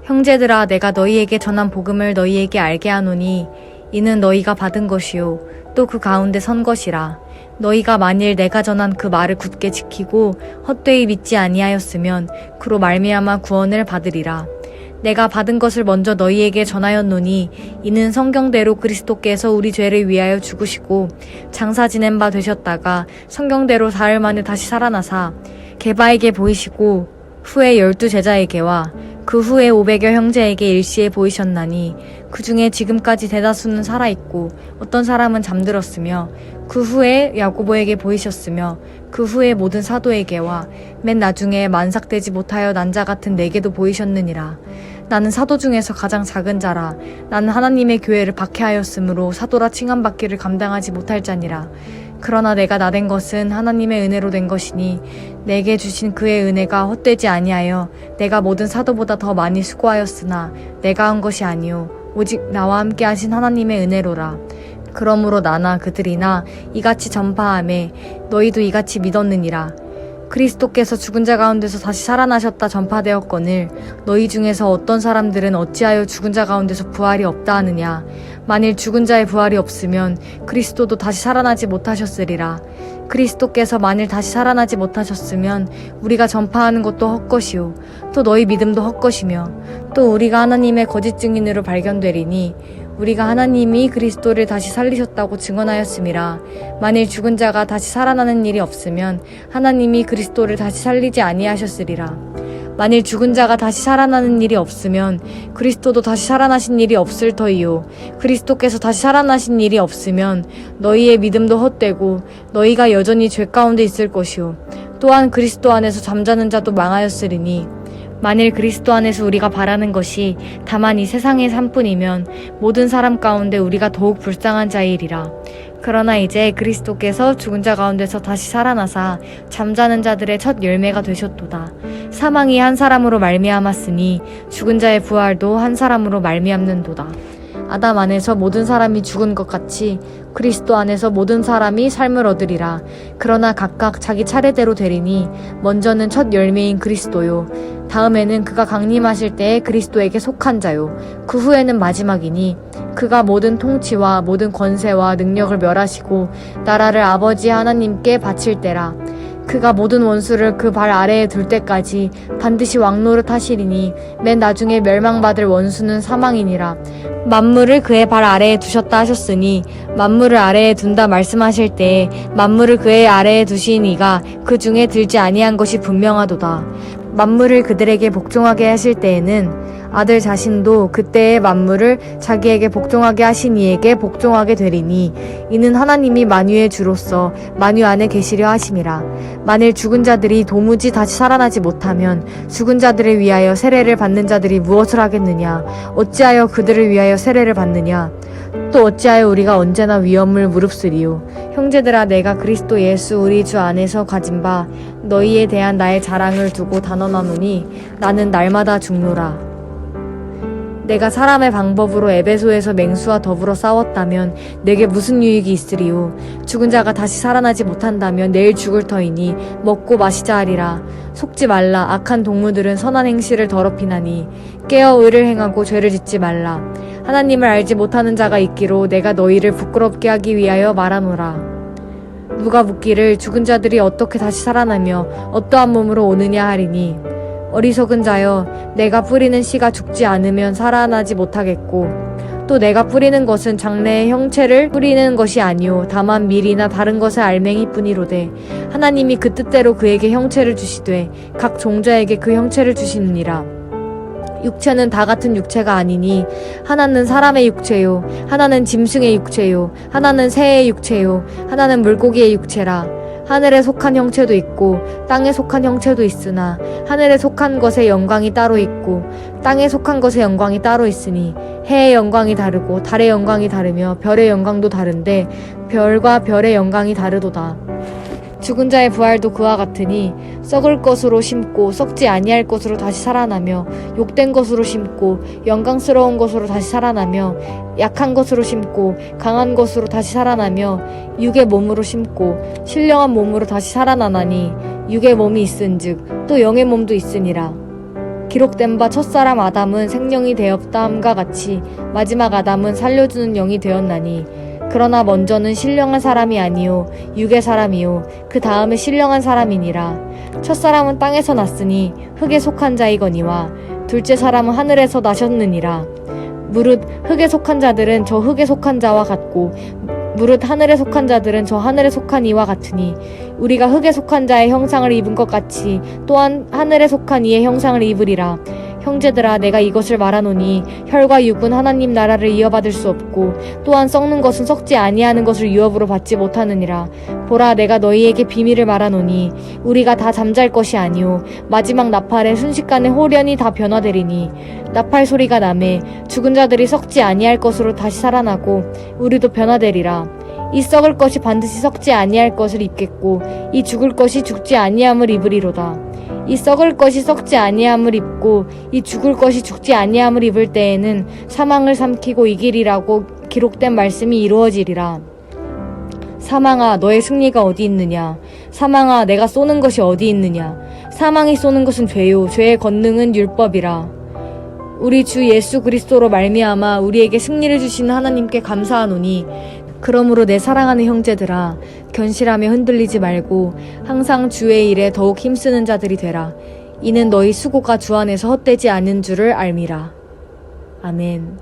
형제들아, 내가 너희에게 전한 복음을 너희에게 알게 하노니 이는 너희가 받은 것이요 또 그 가운데 선 것이라. 너희가 만일 내가 전한 그 말을 굳게 지키고 헛되이 믿지 아니하였으면 그로 말미암아 구원을 받으리라. 내가 받은 것을 먼저 너희에게 전하였노니 이는 성경대로 그리스도께서 우리 죄를 위하여 죽으시고 장사 지낸 바 되셨다가 성경대로 사흘 만에 다시 살아나사 게바에게 보이시고 후에 12 제자에게와 그 후에 500여 형제에게 일시에 보이셨나니 그 중에 지금까지 대다수는 살아있고 어떤 사람은 잠들었으며 그 후에 야고보에게 보이셨으며 그 후에 모든 사도에게와 맨 나중에 만삭되지 못하여 난 자 같은 내게도 보이셨느니라. 나는 사도 중에서 가장 작은 자라. 나는 하나님의 교회를 박해하였으므로 사도라 칭함받기를 감당하지 못할 자니라. 그러나 내가 나된 것은 하나님의 은혜로 된 것이니 내게 주신 그의 은혜가 헛되지 아니하여 내가 모든 사도보다 더 많이 수고하였으나 내가 한 것이 아니요 오직 나와 함께 하신 하나님의 은혜로라. 그러므로 나나 그들이나 이같이 전파하매 너희도 이같이 믿었느니라. 그리스도께서 죽은 자 가운데서 다시 살아나셨다 전파되었거늘 너희 중에서 어떤 사람들은 어찌하여 죽은 자 가운데서 부활이 없다 하느냐. 만일 죽은 자의 부활이 없으면 그리스도도 다시 살아나지 못하셨으리라. 그리스도께서 만일 다시 살아나지 못하셨으면 우리가 전파하는 것도 헛것이요 또 너희 믿음도 헛것이며 또 우리가 하나님의 거짓 증인으로 발견되리니 우리가 하나님이 그리스도를 다시 살리셨다고 증언하였음이라. 만일 죽은 자가 다시 살아나는 일이 없으면 하나님이 그리스도를 다시 살리지 아니하셨으리라. 만일 죽은 자가 다시 살아나는 일이 없으면 그리스도도 다시 살아나신 일이 없을 터이요 그리스도께서 다시 살아나신 일이 없으면 너희의 믿음도 헛되고 너희가 여전히 죄 가운데 있을 것이요 또한 그리스도 안에서 잠자는 자도 망하였으리니 만일 그리스도 안에서 우리가 바라는 것이 다만 이 세상의 삶뿐이면 모든 사람 가운데 우리가 더욱 불쌍한 자이리라. 그러나 이제 그리스도께서 죽은 자 가운데서 다시 살아나사 잠자는 자들의 첫 열매가 되셨도다. 사망이 한 사람으로 말미암았으니 죽은 자의 부활도 한 사람으로 말미암는도다. 아담 안에서 모든 사람이 죽은 것 같이 그리스도 안에서 모든 사람이 삶을 얻으리라. 그러나 각각 자기 차례대로 되리니 먼저는 첫 열매인 그리스도요 다음에는 그가 강림하실 때에 그리스도에게 속한 자요 그 후에는 마지막이니 그가 모든 통치와 모든 권세와 능력을 멸하시고 나라를 아버지 하나님께 바칠 때라. 그가 모든 원수를 그 발 아래에 둘 때까지 반드시 왕노릇 하시리니 맨 나중에 멸망받을 원수는 사망이니라. 만물을 그의 발 아래에 두셨다 하셨으니 만물을 아래에 둔다 말씀하실 때에 만물을 그의 아래에 두신 이가 그 중에 들지 아니한 것이 분명하도다. 만물을 그들에게 복종하게 하실 때에는 아들 자신도 그때의 만물을 자기에게 복종하게 하신 이에게 복종하게 되리니 이는 하나님이 만유의 주로서 만유 안에 계시려 하심이라. 만일 죽은 자들이 도무지 다시 살아나지 못하면 죽은 자들을 위하여 세례를 받는 자들이 무엇을 하겠느냐. 어찌하여 그들을 위하여 세례를 받느냐. 또 어찌하여 우리가 언제나 위험을 무릅쓰리요. 형제들아, 내가 그리스도 예수 우리 주 안에서 가진 바 너희에 대한 나의 자랑을 두고 단언하노니 나는 날마다 죽노라. 내가 사람의 방법으로 에베소에서 맹수와 더불어 싸웠다면 내게 무슨 유익이 있으리요. 죽은 자가 다시 살아나지 못한다면 내일 죽을 터이니 먹고 마시자 하리라. 속지 말라. 악한 동무들은 선한 행실을 더럽히나니 깨어 의를 행하고 죄를 짓지 말라. 하나님을 알지 못하는 자가 있기로 내가 너희를 부끄럽게 하기 위하여 말하노라. 누가 묻기를 죽은 자들이 어떻게 다시 살아나며 어떠한 몸으로 오느냐 하리니 어리석은 자여, 내가 뿌리는 씨가 죽지 않으면 살아나지 못하겠고 또 내가 뿌리는 것은 장래의 형체를 뿌리는 것이 아니오 다만 밀이나 다른 것의 알맹이 뿐이로되 하나님이 그 뜻대로 그에게 형체를 주시되 각 종자에게 그 형체를 주시느니라. 육체는 다 같은 육체가 아니니 하나는 사람의 육체요 하나는 짐승의 육체요 하나는 새의 육체요 하나는 물고기의 육체라. 하늘에 속한 형체도 있고 땅에 속한 형체도 있으나 하늘에 속한 것의 영광이 따로 있고 땅에 속한 것의 영광이 따로 있으니 해의 영광이 다르고 달의 영광이 다르며 별의 영광도 다른데 별과 별의 영광이 다르도다. 죽은 자의 부활도 그와 같으니 썩을 것으로 심고 썩지 아니할 것으로 다시 살아나며 욕된 것으로 심고 영광스러운 것으로 다시 살아나며 약한 것으로 심고 강한 것으로 다시 살아나며 육의 몸으로 심고 신령한 몸으로 다시 살아나나니 육의 몸이 있은즉 또 영의 몸도 있으니라. 기록된 바 첫사람 아담은 생령이 되었다함과 같이 마지막 아담은 살려주는 영이 되었나니 그러나 먼저는 신령한 사람이 아니요 육의 사람이요 그 다음에 신령한 사람이니라. 첫사람은 땅에서 났으니 흙에 속한 자이거니와 둘째 사람은 하늘에서 나셨느니라. 무릇 흙에 속한 자들은 저 흙에 속한 자와 같고 무릇 하늘에 속한 자들은 저 하늘에 속한 이와 같으니 우리가 흙에 속한 자의 형상을 입은 것 같이 또한 하늘에 속한 이의 형상을 입으리라. 형제들아 내가 이것을 말하노니 혈과 육은 하나님 나라를 이어받을 수 없고 또한 썩는 것은 썩지 아니하는 것을 유업으로 받지 못하느니라. 보라 내가 너희에게 비밀을 말하노니 우리가 다 잠잘 것이 아니오 마지막 나팔에 순식간에 홀연히 다 변화되리니 나팔 소리가 나매 죽은 자들이 썩지 아니할 것으로 다시 살아나고 우리도 변화되리라. 이 썩을 것이 반드시 썩지 아니할 것을 입겠고 이 죽을 것이 죽지 아니함을 입으리로다. 이 썩을 것이 썩지 아니함을 입고 이 죽을 것이 죽지 아니함을 입을 때에는 사망을 삼키고 이기리라고 기록된 말씀이 이루어지리라. 사망아 너의 승리가 어디 있느냐? 사망아 내가 쏘는 것이 어디 있느냐? 사망이 쏘는 것은 죄요 죄의 권능은 율법이라. 우리 주 예수 그리스도로 말미암아 우리에게 승리를 주시는 하나님께 감사하노니 그러므로 내 사랑하는 형제들아 견실하며 흔들리지 말고 항상 주의 일에 더욱 힘쓰는 자들이 되라. 이는 너희 수고가 주 안에서 헛되지 않은 줄을 알미라. 아멘.